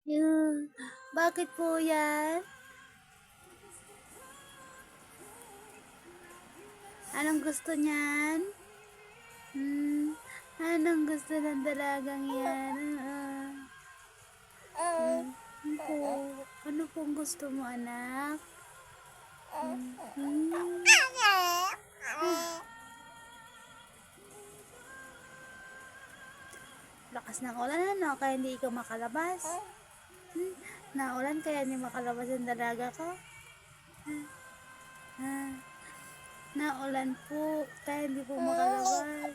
Yun. Bakit po yan? Anong gusto niyan? Anong gusto ng dalagang yan? Ano po? Ano pong gusto mo, anak? Lakas ng ulan, ano? Kaya hindi ikaw makalabas? Naulan kaya hindi makalabas ang dalaga ko? Naulan po, kaya hindi po makalabas.